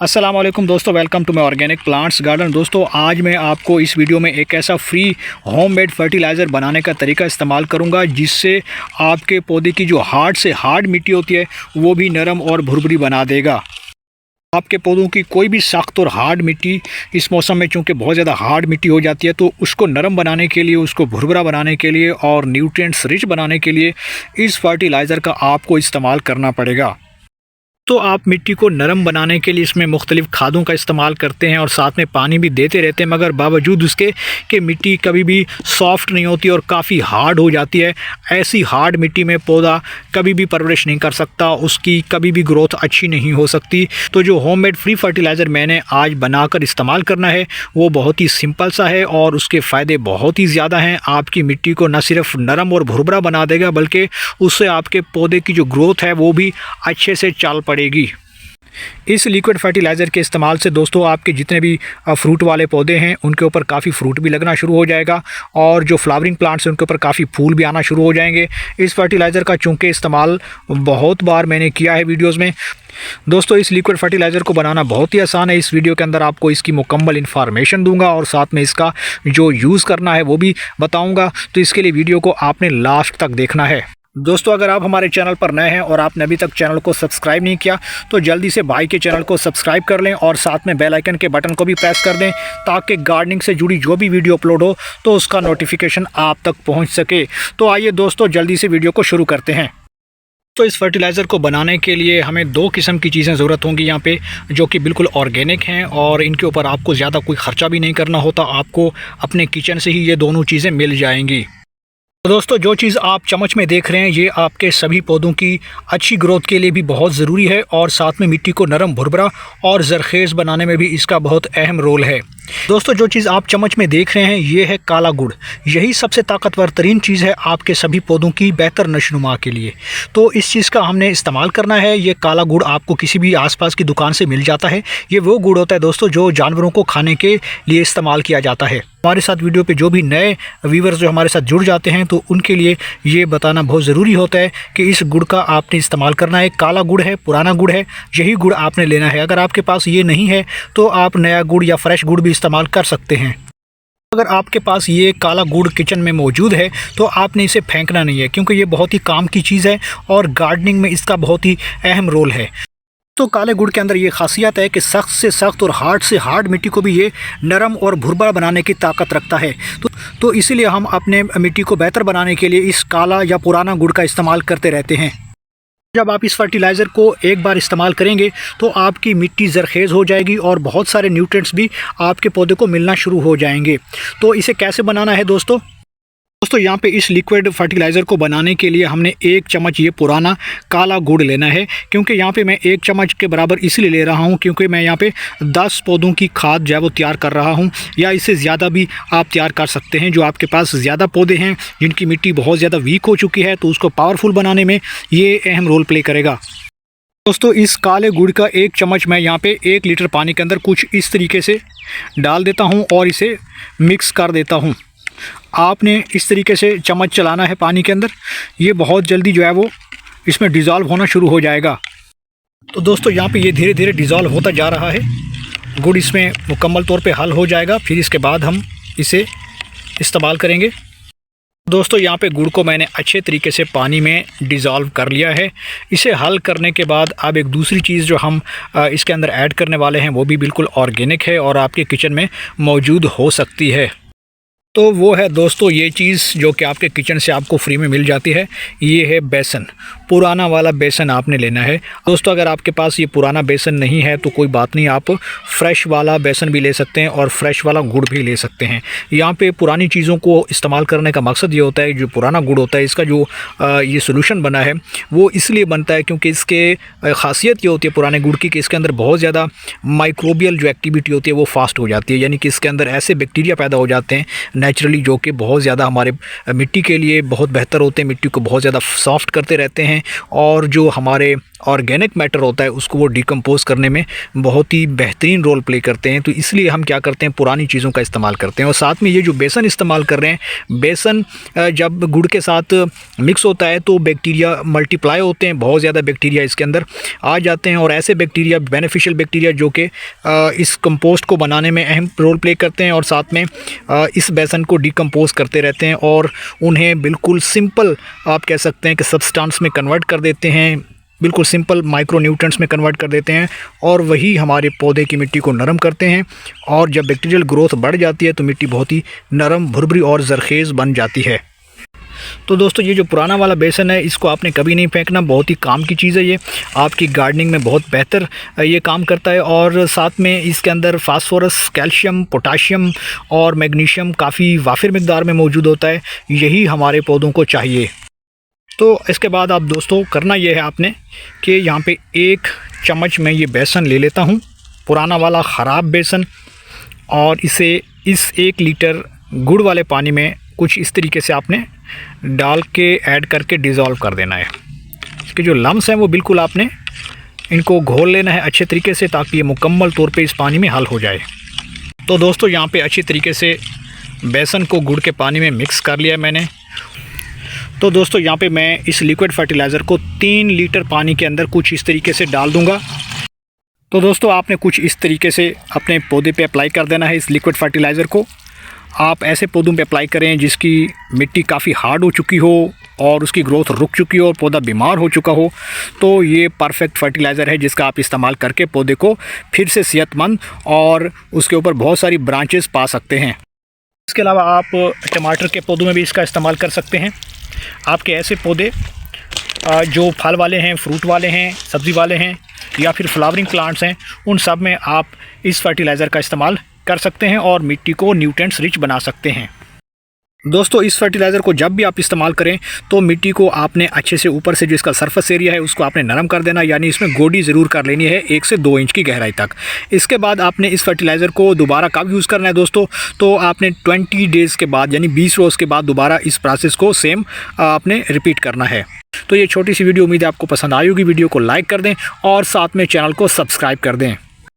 अस्सलाम वालेकुम दोस्तों, welcome to my organic plants garden. दोस्तों आज मैं आपको इस वीडियो में एक ऐसा फ्री होममेड फर्टिलाइज़र बनाने का तरीका इस्तेमाल करूंगा जिससे आपके पौधे की जो हार्ड से हार्ड मिट्टी होती है वो भी नरम और भुरभुरी बना देगा। आपके पौधों की कोई भी सख्त और हार्ड मिट्टी इस मौसम में चूँकि बहुत ज़्यादा हार्ड मिट्टी हो जाती है, तो उसको नरम बनाने के लिए, उसको भुरभुरा बनाने के लिए और न्यूट्रिएंट्स रिच बनाने के लिए इस फर्टिलाइज़र का आपको इस्तेमाल करना पड़ेगा। तो आप मिट्टी को नरम बनाने के लिए इसमें मुख्तलिफ़ खादों का इस्तेमाल करते हैं और साथ में पानी भी देते रहते हैं, मगर बावजूद उसके कि मिट्टी कभी भी सॉफ्ट नहीं होती और काफ़ी हार्ड हो जाती है। ऐसी हार्ड मिट्टी में पौधा कभी भी परवरिश नहीं कर सकता, उसकी कभी भी ग्रोथ अच्छी नहीं हो सकती। तो जो होममेड फ्री फर्टिलाइज़र मैंने आज बनाकर इस्तेमाल करना है वो बहुत ही सिंपल सा है और उसके फ़ायदे बहुत ही ज़्यादा हैं। आपकी मिट्टी को न सिर्फ नरम और भुरभुरा बना देगा बल्कि उससे आपके पौधे की जो ग्रोथ है वो भी अच्छे से चल पड़ेगी। इस लिक्विड फर्टिलाइज़र के इस्तेमाल से दोस्तों आपके जितने भी फ्रूट वाले पौधे हैं उनके ऊपर काफ़ी फ्रूट भी लगना शुरू हो जाएगा और जो फ्लावरिंग प्लांट्स हैं उनके ऊपर काफ़ी फूल भी आना शुरू हो जाएंगे। इस फर्टिलाइज़र का चूँकि इस्तेमाल बहुत बार मैंने किया है वीडियोज़ में। दोस्तों इस लिक्विड फर्टिलाइज़र को बनाना बहुत ही आसान है। इस वीडियो के अंदर आपको इसकी मुकम्मल इन्फॉर्मेशन दूंगा और साथ में इसका जो यूज़ करना है वो भी बताऊँगा। तो इसके लिए वीडियो को आपने लास्ट तक देखना है। दोस्तों अगर आप हमारे चैनल पर नए हैं और आपने अभी तक चैनल को सब्सक्राइब नहीं किया तो जल्दी से भाई के चैनल को सब्सक्राइब कर लें और साथ में बेल आइकन के बटन को भी प्रेस कर दें ताकि गार्डनिंग से जुड़ी जो भी वीडियो अपलोड हो तो उसका नोटिफिकेशन आप तक पहुंच सके। तो आइए दोस्तों जल्दी से वीडियो को शुरू करते हैं। तो इस फर्टिलाइज़र को बनाने के लिए हमें दो किस्म की चीज़ें ज़रूरत होंगी यहाँ पे, जो कि बिल्कुल ऑर्गेनिक हैं और इनके ऊपर आपको ज़्यादा कोई ख़र्चा भी नहीं करना होता। आपको अपने किचन से ही ये दोनों चीज़ें मिल जाएंगी। तो दोस्तों जो चीज़ आप चम्मच में देख रहे हैं ये आपके सभी पौधों की अच्छी ग्रोथ के लिए भी बहुत ज़रूरी है और साथ में मिट्टी को नरम भुरभुरा और ज़रखेज़ बनाने में भी इसका बहुत अहम रोल है। दोस्तों जो चीज़ आप चम्मच में देख रहे हैं ये है काला गुड़। यही सबसे ताकतवर तरीन चीज़ है आपके सभी पौधों की बेहतर नशोनुमा के लिए। तो इस चीज़ का हमने इस्तेमाल करना है। ये काला गुड़ आपको किसी भी आसपास की दुकान से मिल जाता है। ये वो गुड़ होता है दोस्तों जो जानवरों को खाने के लिए इस्तेमाल किया जाता है। हमारे साथ वीडियो पे जो भी नए व्यूअर्स जो हमारे साथ जुड़ जाते हैं तो उनके लिए ये बताना बहुत ज़रूरी होता है कि इस गुड़ का आपने इस्तेमाल करना है। काला गुड़ है, पुराना गुड़ है, यही गुड़ आपने लेना है। अगर आपके पास ये नहीं है तो आप नया गुड़ या फ्रेश गुड़ भी इस्तेमाल कर सकते हैं। अगर आपके पास ये काला गुड़ किचन में मौजूद है तो आपने इसे फेंकना नहीं है, क्योंकि ये बहुत ही काम की चीज़ है और गार्डनिंग में इसका बहुत ही अहम रोल है। तो काले गुड़ के अंदर ये खासियत है कि सख्त से सख्त और हार्ड से हार्ड मिट्टी को भी ये नरम और भुरभुरा बनाने की ताकत रखता है। तो इसीलिए हम अपने मिट्टी को बेहतर बनाने के लिए इस काला या पुराना गुड़ का इस्तेमाल करते रहते हैं। जब आप इस फर्टिलाइज़र को एक बार इस्तेमाल करेंगे तो आपकी मिट्टी ज़रखेज़ हो जाएगी और बहुत सारे न्यूट्रिएंट्स भी आपके पौधे को मिलना शुरू हो जाएंगे। तो इसे कैसे बनाना है दोस्तों यहाँ पे इस लिक्विड फर्टिलाइज़र को बनाने के लिए हमने 1 चम्मच ये पुराना काला गुड़ लेना है। क्योंकि यहाँ पे मैं 1 चम्मच के बराबर इसलिए ले रहा हूँ क्योंकि मैं यहाँ पे 10 पौधों की खाद जो है वो तैयार कर रहा हूँ, या इससे ज़्यादा भी आप तैयार कर सकते हैं। जो आपके पास ज़्यादा पौधे हैं जिनकी मिट्टी बहुत ज़्यादा वीक हो चुकी है तो उसको पावरफुल बनाने में ये अहम रोल प्ले करेगा। दोस्तों इस काले गुड़ का 1 चम्मच मैं यहाँ पे 1 लीटर पानी के अंदर कुछ इस तरीके से डाल देता हूँ और इसे मिक्स कर देता हूँ। आपने इस तरीके से चम्मच चलाना है पानी के अंदर। ये बहुत जल्दी जो है वो इसमें डिज़ोल्व होना शुरू हो जाएगा। तो दोस्तों यहाँ पे ये धीरे धीरे डिज़ोल्व होता जा रहा है। गुड़ इसमें मुकम्मल तौर पे हल हो जाएगा, फिर इसके बाद हम इसे इस्तेमाल करेंगे। दोस्तों यहाँ पे गुड़ को मैंने अच्छे तरीके से पानी में डिज़ोल्व कर लिया है। इसे हल करने के बाद अब एक दूसरी चीज़ जो हम इसके अंदर ऐड करने वाले हैं वो भी बिल्कुल ऑर्गेनिक है और आपके किचन में मौजूद हो सकती है। तो वो है दोस्तों ये चीज़ जो कि आपके किचन से आपको फ्री में मिल जाती है। ये है बेसन, पुराना वाला बेसन आपने लेना है। दोस्तों अगर आपके पास ये पुराना बेसन नहीं है तो कोई बात नहीं, आप फ्रेश वाला बेसन भी ले सकते हैं और फ्रेश वाला गुड़ भी ले सकते हैं। यहाँ पे पुरानी चीज़ों को इस्तेमाल करने का मकसद ये होता है, जो पुराना गुड़ होता है इसका जो ये सोल्यूशन बना है वो इसलिए बनता है क्योंकि इसके खासियत ये होती है पुराने गुड़ की कि इसके अंदर बहुत ज़्यादा माइक्रोबियल जो एक्टिविटी होती है वो फास्ट हो जाती है। यानी कि इसके अंदर ऐसे बैक्टीरिया पैदा हो जाते हैं, नेचुरली, जो कि बहुत ज़्यादा हमारे मिट्टी के लिए बहुत बेहतर होते हैं, मिट्टी को बहुत ज़्यादा सॉफ्ट करते रहते हैं और जो हमारे ऑर्गेनिक मैटर होता है उसको वो डिकम्पोज करने में बहुत ही बेहतरीन रोल प्ले करते हैं। तो इसलिए हम क्या करते हैं, पुरानी चीज़ों का इस्तेमाल करते हैं। और साथ में ये जो बेसन इस्तेमाल कर रहे हैं, बेसन जब गुड़ के साथ मिक्स होता है तो बैक्टीरिया मल्टीप्लाई होते हैं, बहुत ज़्यादा बैक्टीरिया इसके अंदर आ जाते हैं और ऐसे बैक्टीरिया, बेनिफिशियल बैक्टीरिया, जो कि इस कंपोस्ट को बनाने में अहम रोल प्ले करते हैं और साथ में इस बेसन को डिकम्पोज करते रहते हैं और उन्हें बिल्कुल सिंपल, आप कह सकते हैं कि सब्सटेंस में कन्वर्ट कर देते हैं, बिल्कुल सिंपल माइक्रो न्यूट्रिएंट्स में कन्वर्ट कर देते हैं और वही हमारे पौधे की मिट्टी को नरम करते हैं। और जब बैक्टीरियल ग्रोथ बढ़ जाती है तो मिट्टी बहुत ही नरम, भुरभुरी और जरखेज़ बन जाती है। तो दोस्तों, ये जो पुराना वाला बेसन है इसको आपने कभी नहीं फेंकना, बहुत ही काम की चीज़ है। ये आपकी गार्डनिंग में बहुत बेहतर ये काम करता है और साथ में इसके अंदर फास्फोरस, कैल्शियम, पोटाशियम और मैग्नीशियम काफ़ी वाफिर मिकदार में मौजूद होता है। यही हमारे पौधों को चाहिए। तो इसके बाद आप दोस्तों करना ये है आपने कि यहाँ पे 1 चम्मच मैं ये बेसन ले लेता हूँ, पुराना वाला ख़राब बेसन, और इसे इस 1 लीटर गुड़ वाले पानी में कुछ इस तरीके से आपने डाल के ऐड करके डिज़ोल्व कर देना है। इसके जो लम्स हैं वो बिल्कुल आपने इनको घोल लेना है अच्छे तरीके से, ताकि ये मुकम्मल तौर पे इस पानी में हल हो जाए। तो दोस्तों, यहाँ पे अच्छी तरीके से बेसन को गुड़ के पानी में मिक्स कर लिया मैंने। तो दोस्तों, यहाँ पे मैं इस लिक्विड फर्टिलाइज़र को 3 लीटर पानी के अंदर कुछ इस तरीके से डाल दूँगा। तो दोस्तों, आपने कुछ इस तरीके से अपने पौधे पे अप्लाई कर देना है इस लिक्विड फर्टिलाइज़र को। आप ऐसे पौधों पे अप्लाई करें जिसकी मिट्टी काफ़ी हार्ड हो चुकी हो और उसकी ग्रोथ रुक चुकी हो और पौधा बीमार हो चुका हो, तो ये परफेक्ट फर्टिलाइज़र है जिसका आप इस्तेमाल करके पौधे को फिर से सेहतमंद और उसके ऊपर बहुत सारी ब्रांचेस पा सकते हैं। इसके अलावा आप टमाटर के पौधों में भी इसका इस्तेमाल कर सकते हैं। आपके ऐसे पौधे जो फल वाले हैं, फ्रूट वाले हैं, सब्ज़ी वाले हैं या फिर फ्लावरिंग प्लांट्स हैं, उन सब में आप इस फर्टिलाइज़र का इस्तेमाल कर सकते हैं और मिट्टी को न्यूट्रिएंट्स रिच बना सकते हैं। दोस्तों, इस फर्टिलाइज़र को जब भी आप इस्तेमाल करें तो मिट्टी को आपने अच्छे से ऊपर से जो इसका सरफेस एरिया है उसको आपने नरम कर देना, यानी इसमें गोडी ज़रूर कर लेनी है 1 से 2 इंच की गहराई तक। इसके बाद आपने इस फर्टिलाइज़र को दोबारा कब यूज़ करना है दोस्तों, तो आपने 20 डेज़ के बाद यानी 20 रोज़ के बाद दोबारा इस प्रोसेस को सेम आपने रिपीट करना है। तो ये छोटी सी वीडियो, उम्मीद है आपको पसंद आई होगी। वीडियो को लाइक कर दें और साथ में चैनल को सब्सक्राइब कर दें।